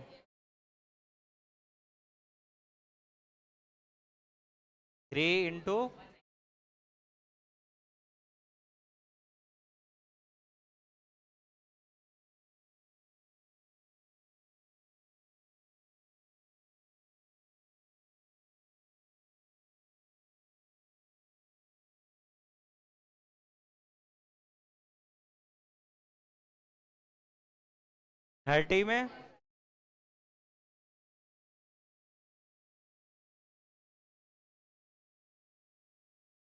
[SPEAKER 1] 3 × 30 में?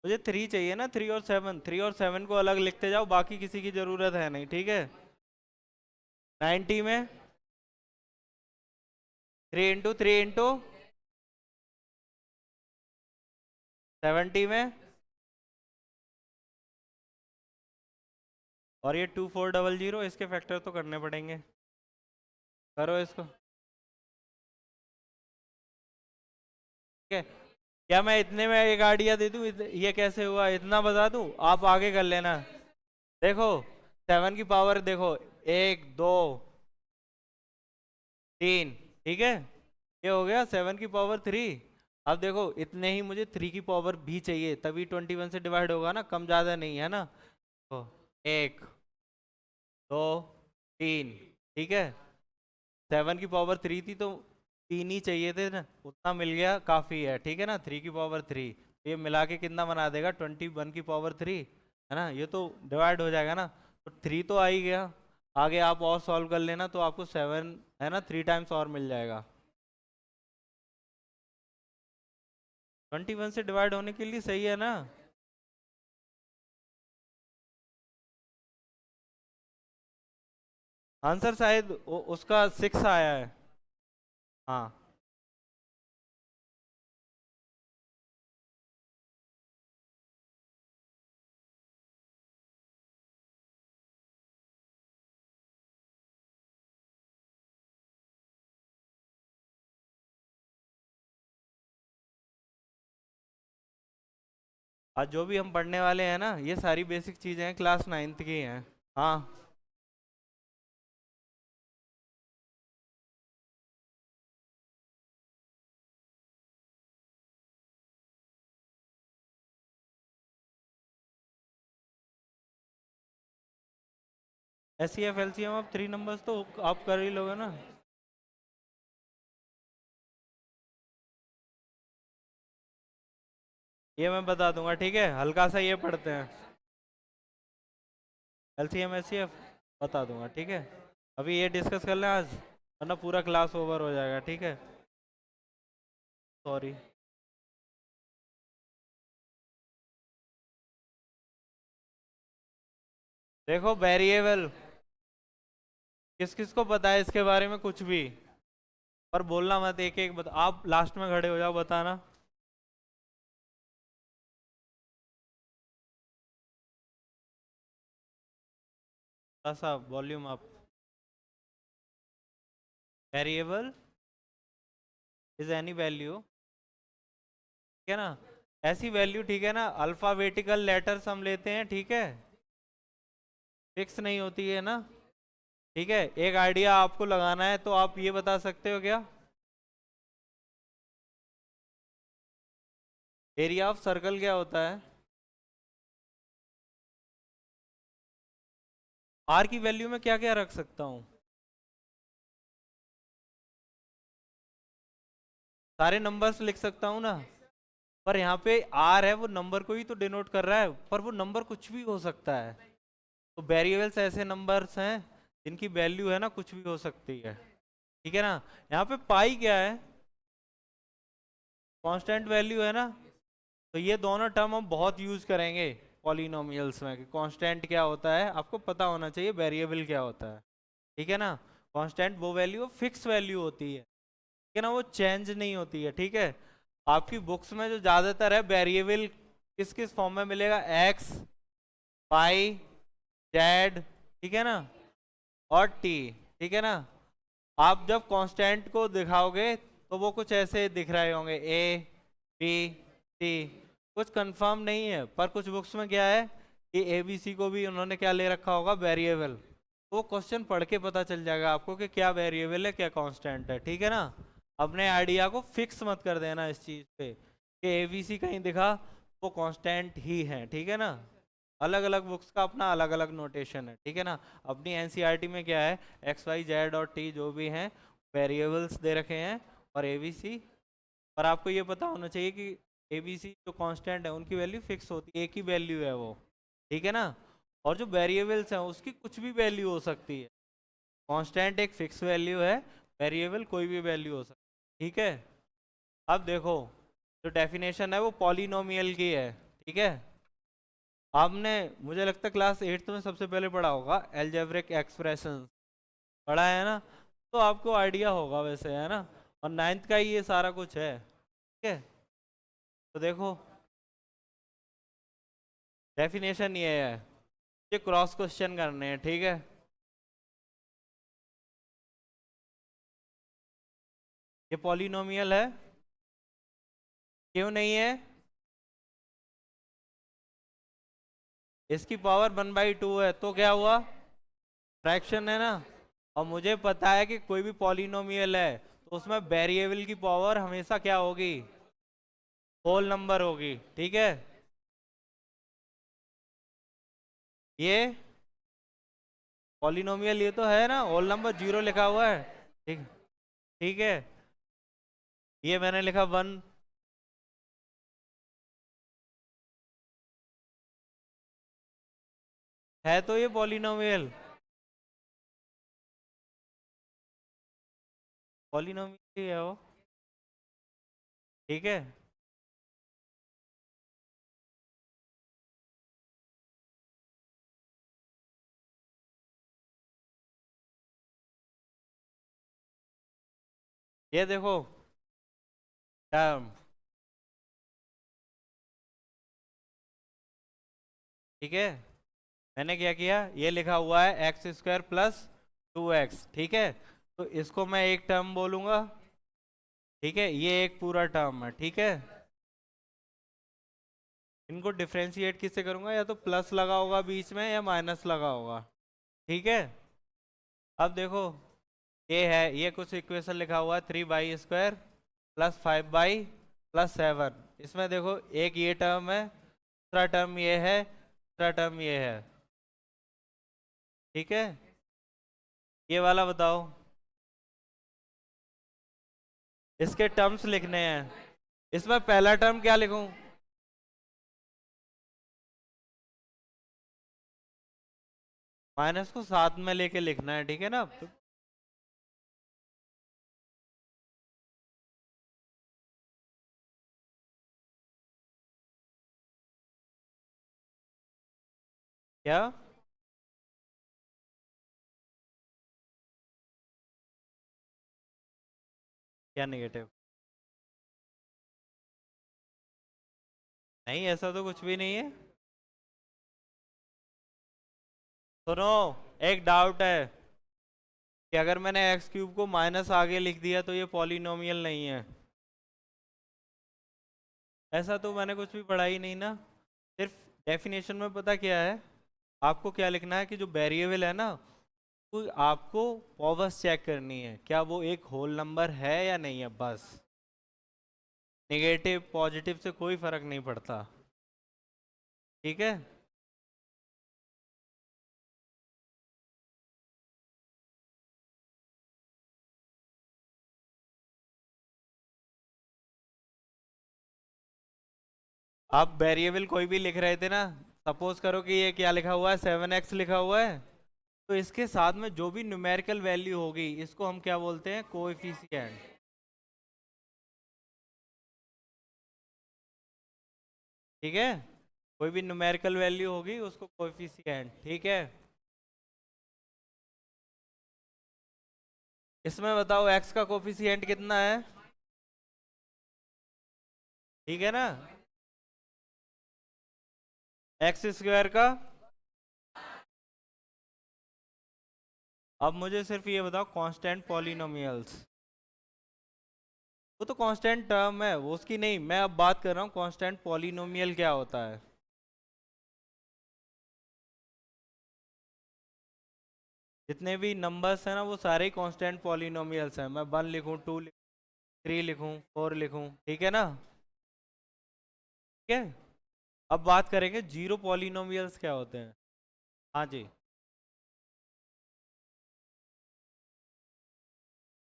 [SPEAKER 1] मुझे 3 चाहिए ना, 3 और 7, 3 और 7 को अलग लिखते जाओ, बाकी किसी की जरूरत है नहीं, ठीक है? 90 में 3 × 3 × 70 में, और ये 2400, इसके फैक्टर तो करने पड़ेंगे। करो इसको। ठीक है, क्या मैं इतने में एक आइडिया दे दूं? ये कैसे हुआ इतना बता दूं, आप आगे कर लेना। देखो 7 की पावर देखो, 1 2 3, ठीक है, ये हो गया 7 की पावर 3। अब देखो इतने ही मुझे 3 की पावर भी चाहिए, तभी 21 से डिवाइड होगा ना, कम ज्यादा नहीं है ना। तो 1 2 3, ठीक है, 7 की पावर 3 थी तो 3 ही चाहिए थे ना, उतना मिल गया, काफी है। ठीक है ना, 3 की पावर 3, ये मिला के कितना बना देगा, 21 की पावर 3, है ना, ये तो डिवाइड हो जाएगा ना, तो 3 तो आ ही गया। आगे आप और सॉल्व कर लेना तो आपको 7, है ना, 3 टाइम्स और मिल जाएगा। 21 से डिवाइड होने के लिए सही है ना। आंसर शायद उसका 6 आया है। हाँ, आज जो भी हम पढ़ने वाले हैं ना, ये सारी बेसिक चीजें हैं, क्लास 9th की हैं। हाँ, एस सी एफ एल सी एम, आप 3 नंबर्स तो आप कर ही लोगे ना। ये मैं बता दूंगा, ठीक है, हल्का सा ये पढ़ते हैं, एल सी एम एस सी एफ बता दूंगा, ठीक है। अभी ये डिस्कस कर लें आज, वरना पूरा क्लास ओवर हो जाएगा, ठीक है। सॉरी। देखो वेरिएबल, किस किस को पता है इसके बारे में कुछ भी, पर बोलना मत, एक एक बता, आप लास्ट में खड़े हो जाओ, बताना। थोड़ा सा volume up. Variable is any value, ठीक है ना, ऐसी वैल्यू, ठीक है ना, अल्फाबेटिकल लेटर्स हम लेते हैं, ठीक है, फिक्स नहीं होती है ना। ठीक है, एक आइडिया आपको लगाना है, तो आप ये बता सकते हो क्या, एरिया ऑफ सर्कल क्या होता है? आर की वैल्यू में क्या क्या रख सकता हूँ? सारे नंबर्स लिख सकता हूँ ना, पर यहाँ पे आर है, वो नंबर को ही तो डिनोट कर रहा है, पर वो नंबर कुछ भी हो सकता है। तो वेरिएबल्स ऐसे नंबर्स हैं जिनकी वैल्यू है ना कुछ भी हो सकती है, ठीक है ना। यहाँ पे पाई क्या है, कांस्टेंट वैल्यू है ना। तो ये दोनों टर्म हम बहुत यूज करेंगे पॉलिनोमियल्स में, कि कांस्टेंट क्या होता है आपको पता होना चाहिए, वेरिएबल क्या होता है, ठीक है ना। कांस्टेंट वो वैल्यू फिक्स वैल्यू होती है, ठीक है ना, वो चेंज नहीं होती है, ठीक है। आपकी बुक्स में जो ज्यादातर है वेरिएबल किस किस फॉर्म में मिलेगा, एक्स, वाई, जेड, ठीक है ना, और टी, ठीक है ना। आप जब कांस्टेंट को दिखाओगे तो वो कुछ ऐसे दिख रहे होंगे, ए, बी, सी, कुछ कंफर्म नहीं है, पर कुछ बुक्स में क्या है कि ए बी सी को भी उन्होंने क्या ले रखा होगा, वेरिएबल। वो क्वेश्चन पढ़ के पता चल जाएगा आपको कि क्या वेरिएबल है क्या कांस्टेंट है, ठीक है ना। अपने आइडिया को फिक्स मत कर देना इस चीज पे कि ए बी सी कहीं दिखा वो कांस्टेंट ही है, ठीक है ना। अलग अलग बुक्स का अपना अलग अलग नोटेशन है, ठीक है ना। अपनी एनसीईआरटी में क्या है, एक्स वाई जेड और टी जो भी हैं वेरिएबल्स दे रखे हैं, और एबीसी। पर आपको ये पता होना चाहिए कि एबीसी जो कांस्टेंट है उनकी वैल्यू फिक्स होती है, एक ही वैल्यू है वो, ठीक है ना। और जो वेरिएबल्स हैं उसकी कुछ भी वैल्यू हो सकती है, कांस्टेंट एक फिक्स वैल्यू है, वेरिएबल कोई भी वैल्यू हो सकती है, ठीक है। अब देखो जो डेफिनेशन है वो पॉलिनोमियल की है, ठीक है। आपने मुझे लगता है क्लास 8th में सबसे पहले पढ़ा होगा एल्जेब्रिक एक्सप्रेशंस, पढ़ा है ना, तो आपको आइडिया होगा वैसे, है ना। और नाइन्थ का ही ये सारा कुछ है, ठीक है। तो देखो डेफिनेशन ये है, ये क्रॉस क्वेश्चन करने हैं, ठीक है। ये पॉलिनोमियल है, क्यों नहीं है? इसकी पावर 1/2 है, तो क्या हुआ, फ्रैक्शन है ना। और मुझे पता है कि कोई भी पॉलिनोमियल है तो उसमें वेरिएबल की पावर हमेशा क्या होगी, होल नंबर होगी, ठीक है। ये पॉलिनोमियल ये तो है ना, होल नंबर 0 लिखा हुआ है, ठीक, ठीक है। ये मैंने लिखा 1, है तो ये पॉलिनोमियल, पॉलिनोमियल ही है वो, ठीक है। ये देखो टर्म, ठीक है। मैंने क्या किया, ये लिखा हुआ है x² + 2x, ठीक है। तो इसको मैं एक टर्म बोलूंगा, ठीक है, ये एक पूरा टर्म है, ठीक है। इनको डिफ्रेंशिएट किससे करूंगा, या तो प्लस लगा होगा बीच में या माइनस लगा होगा, ठीक है। अब देखो ये है, ये कुछ इक्वेशन लिखा हुआ है 3y² + 5y + 7। इसमें देखो एक ये टर्म है, दूसरा टर्म ये है, तीसरा टर्म ये है, ठीक है। ये वाला बताओ, इसके टर्म्स लिखने हैं। इसमें पहला टर्म क्या लिखूं, माइनस को साथ में लेके लिखना है, ठीक है ना। तो क्या, क्या नेगेटिव, नहीं ऐसा तो कुछ भी नहीं है। सुनो, एक डाउट है कि अगर मैंने x³ को माइनस आगे लिख दिया तो ये पॉलिनोमियल नहीं है, ऐसा तो मैंने कुछ भी पढ़ा ही नहीं ना। सिर्फ डेफिनेशन में पता क्या है, आपको क्या लिखना है कि जो वेरिएबल है ना, वो आपको पावर्स चेक करनी है, क्या वो एक होल नंबर है या नहीं है, बस। नेगेटिव पॉजिटिव से कोई फर्क नहीं पड़ता, ठीक है। आप वेरिएबल कोई भी लिख रहे थे ना, सपोज करो कि ये क्या लिखा हुआ है, 7x लिखा हुआ है, तो इसके साथ में जो भी न्यूमेरिकल वैल्यू होगी इसको हम क्या बोलते हैं, कोएफिशिएंट, ठीक है। कोई भी न्यूमेरिकल वैल्यू होगी उसको कोएफिशिएंट, ठीक है। इसमें बताओ x का कोएफिशिएंट कितना है, ठीक है ना, x² का। अब मुझे सिर्फ ये बताओ कांस्टेंट पॉलिनोमियल्स, वो तो कांस्टेंट टर्म है, वो उसकी नहीं, मैं अब बात कर रहा हूँ कांस्टेंट पॉलिनोमियल क्या होता है। जितने भी नंबर्स हैं ना वो सारे ही कांस्टेंट पॉलिनोमियल्स हैं, मैं 1 लिखूं, 2 लिखूं, 3 लिखूं, 4 लिखूं, ठीक है ना, ठीक है। अब बात करेंगे जीरो पॉलिनोमियल्स क्या होते हैं। हाँ जी,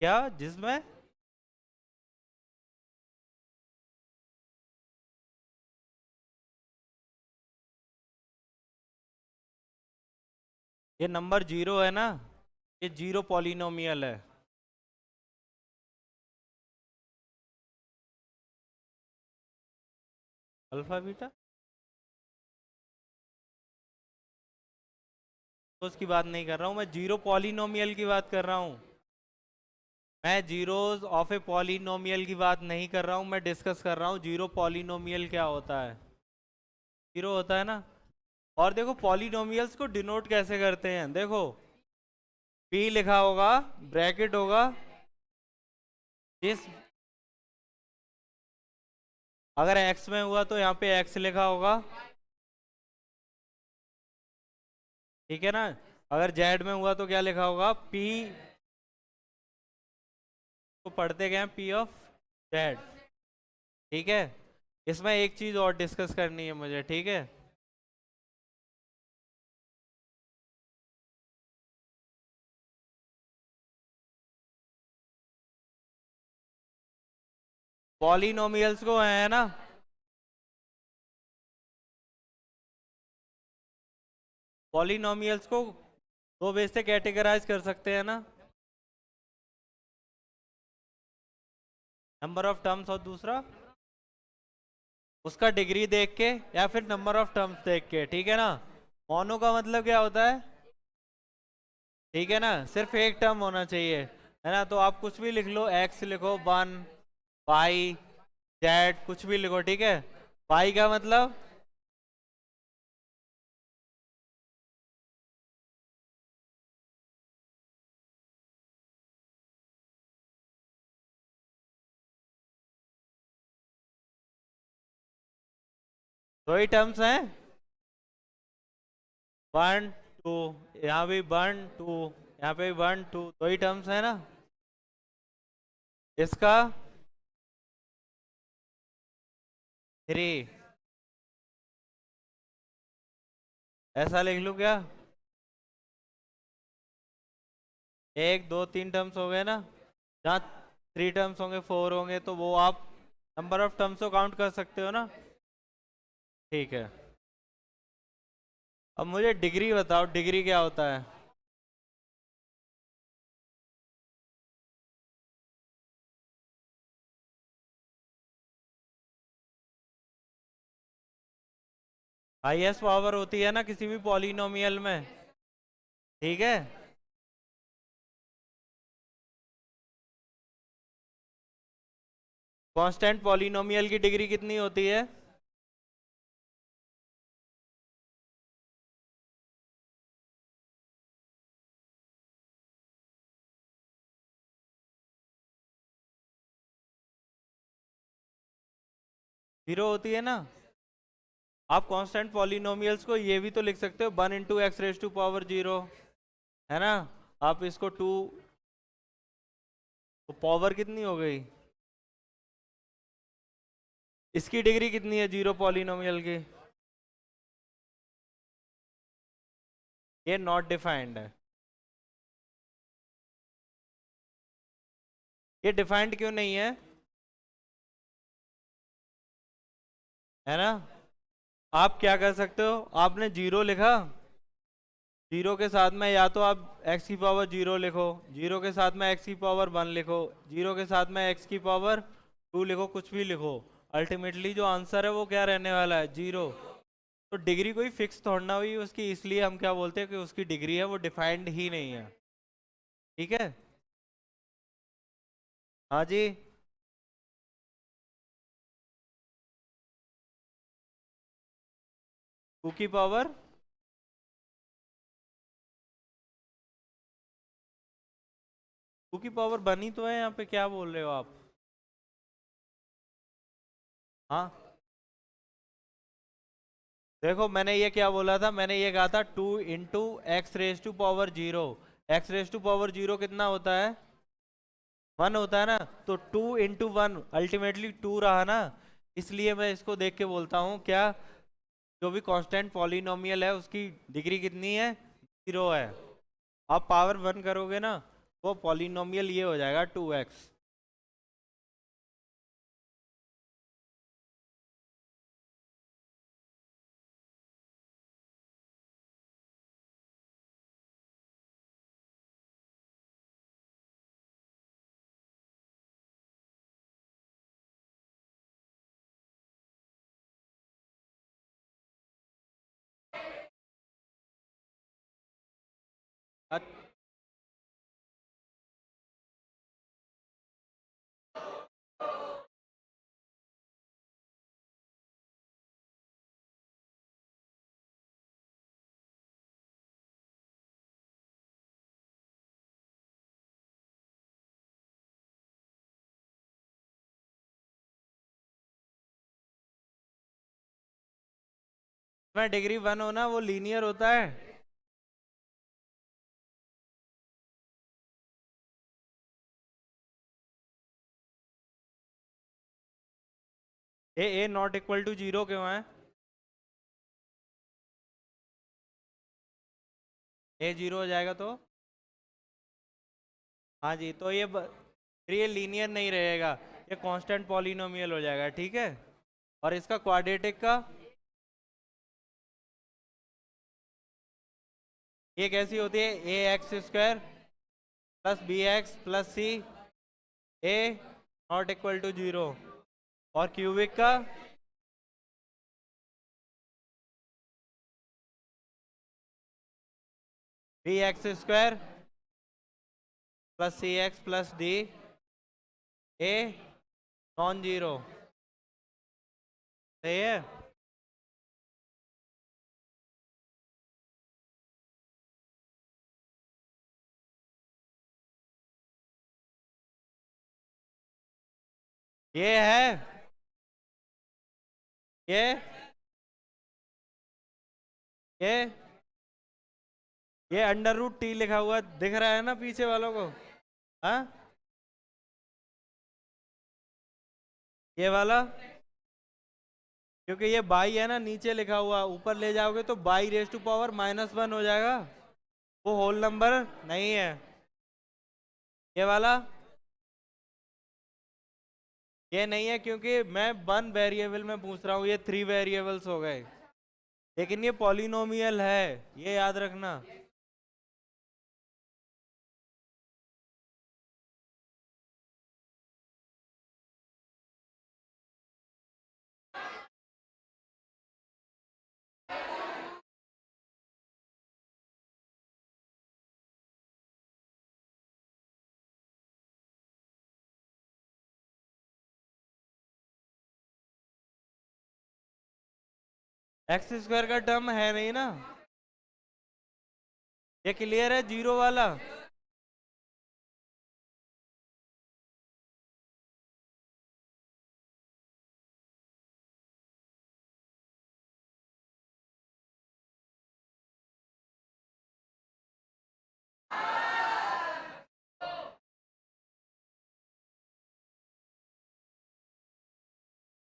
[SPEAKER 1] क्या, जिसमें ये नंबर 0 है ना, ये जीरो पॉलिनोमियल है। अल्फा बीटा, तो उसकी बात नहीं कर रहा हूँ, मैं जीरो पॉलिनोमियल की बात कर रहा हूँ। मैं जीरोज ऑफ ए पॉलिनोमियल की बात नहीं कर रहा हूँ, मैं डिस्कस कर रहा हूँ जीरो पॉलिनोमियल क्या होता है। जीरो होता है ना। और देखो पॉलिनोमियल्स को डिनोट कैसे करते हैं, देखो p लिखा होगा, ब्रैकेट होगा, जिस अगर x में हुआ तो यहाँ पे x लिखा होगा, ठीक है ना। अगर z में हुआ तो क्या लिखा होगा, p को पढ़ते गए हैं p ऑफ z, ठीक है। इसमें एक चीज और डिस्कस करनी है मुझे, ठीक है। पॉलिनोमियल्स को है ना, पॉलिनोमियल्स को दो वे से कैटेगराइज कर सकते हैं ना, नंबर ऑफ टर्म्स और दूसरा उसका डिग्री देख के या फिर नंबर ऑफ टर्म्स देख के, ठीक है ना। मोनो का मतलब क्या होता है, ठीक है ना, सिर्फ एक टर्म होना चाहिए, है ना। तो आप कुछ भी लिख लो, एक्स लिखो, वन, वाई, जेड, कुछ भी लिखो, ठीक है। वाई का मतलब दो ही टर्म्स हैं, वन टू, यहाँ भी वन टू, यहाँ पे वन टू, दो ही टर्म्स है ना। इसका थ्री, ऐसा लिख लूँ क्या, एक दो तीन टर्म्स हो गए ना। जहाँ थ्री टर्म्स होंगे, फोर होंगे, तो वो आप नंबर ऑफ टर्म्स को काउंट कर सकते हो ना, ठीक है। अब मुझे डिग्री बताओ, डिग्री क्या होता है। हाईएस्ट पावर होती है ना किसी भी पॉलिनोमियल में, ठीक है। कांस्टेंट पॉलिनोमियल की डिग्री कितनी होती है, जीरो होती है ना। आप कांस्टेंट पॉलिनोमियल्स को ये भी तो लिख सकते हो, one into x raise to power zero, है ना। आप इसको टू, तो पावर कितनी हो गई, इसकी डिग्री कितनी है जीरो पॉलिनोमियल की, ये नॉट डिफाइंड ये डिफाइंड क्यों नहीं है ना। आप क्या कर सकते हो, आपने जीरो लिखा, जीरो के साथ में या तो आप एक्स की पावर जीरो लिखो, जीरो के साथ में एक्स की पावर वन लिखो, जीरो के साथ में एक्स की पावर टू लिखो, कुछ भी लिखो, अल्टीमेटली जो आंसर है वो क्या रहने वाला है, जीरो। तो डिग्री कोई फिक्स थोड़ा ना हुई उसकी, इसलिए हम क्या बोलते हैं कि उसकी डिग्री है वो डिफाइंड ही नहीं है, ठीक है। हाँ जी। टू की पावर, टू की पावर बनी तो है यहाँ पे, क्या बोल रहे हो आप। हाँ, देखो मैंने ये क्या बोला था, मैंने ये कहा था two into x raise to power zero. X raise to power zero कितना होता है, वन होता है ना। तो two into one ultimately two रहा ना, इसलिए मैं इसको देख के बोलता हूँ क्या, जो भी कांस्टेंट पॉलिनोमियल है उसकी डिग्री कितनी है, जीरो है। आप पावर वन करोगे ना, वो पॉलिनोमियल ये हो जाएगा टू एक्स। अच्छा, मैं डिग्री 1 होना वो लीनियर होता है। ए नॉट इक्वल टू 0 क्यों है? ए 0 हो जाएगा तो? हाँ जी, तो फिर ये लीनियर नहीं रहेगा, ये कांस्टेंट पॉलिनोमियल हो जाएगा, ठीक है। और इसका क्वाड्रेटिक का ये कैसी होती है? A x square plus b x plus c a not equal to 0। और क्यूबिक का b x square plus c x plus d a non zero. सही है। ये है, ये ये ये अंडर रूट टी लिखा हुआ दिख रहा है ना पीछे वालों को? हाँ, ये वाला, क्योंकि ये बाई है ना नीचे लिखा हुआ, ऊपर ले जाओगे तो बाई रेस टू पावर -1 हो जाएगा, वो होल नंबर नहीं है। ये वाला ये नहीं है, क्योंकि मैं 1 वेरिएबल में पूछ रहा हूँ, ये 3 वेरिएबल्स हो गए, लेकिन ये पॉलिनोमियल है, ये याद रखना। एक्स स्क्वायर का टर्म है नहीं ना, ये क्लियर है, जीरो वाला।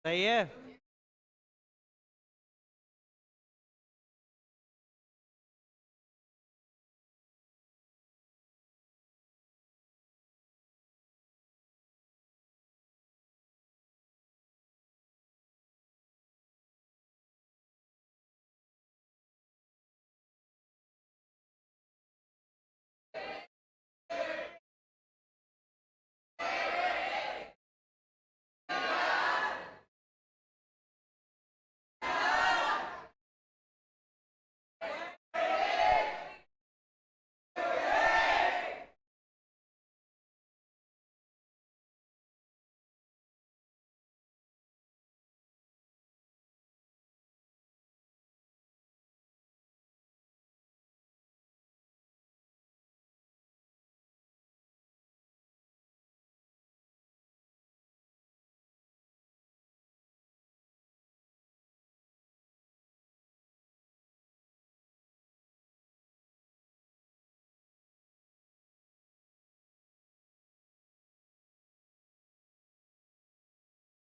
[SPEAKER 1] सही है।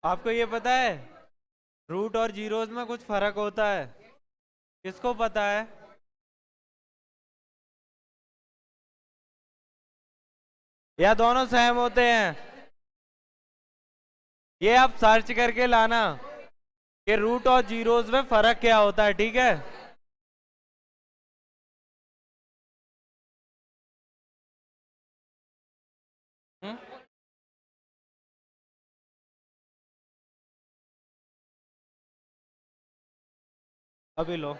[SPEAKER 1] आपको ये पता है रूट और जीरोस में कुछ फर्क होता है? किसको पता है? या दोनों सेम होते हैं? ये आप सर्च करके लाना कि रूट और जीरोस में फर्क क्या होता है, ठीक है। हुँ? अभी लो।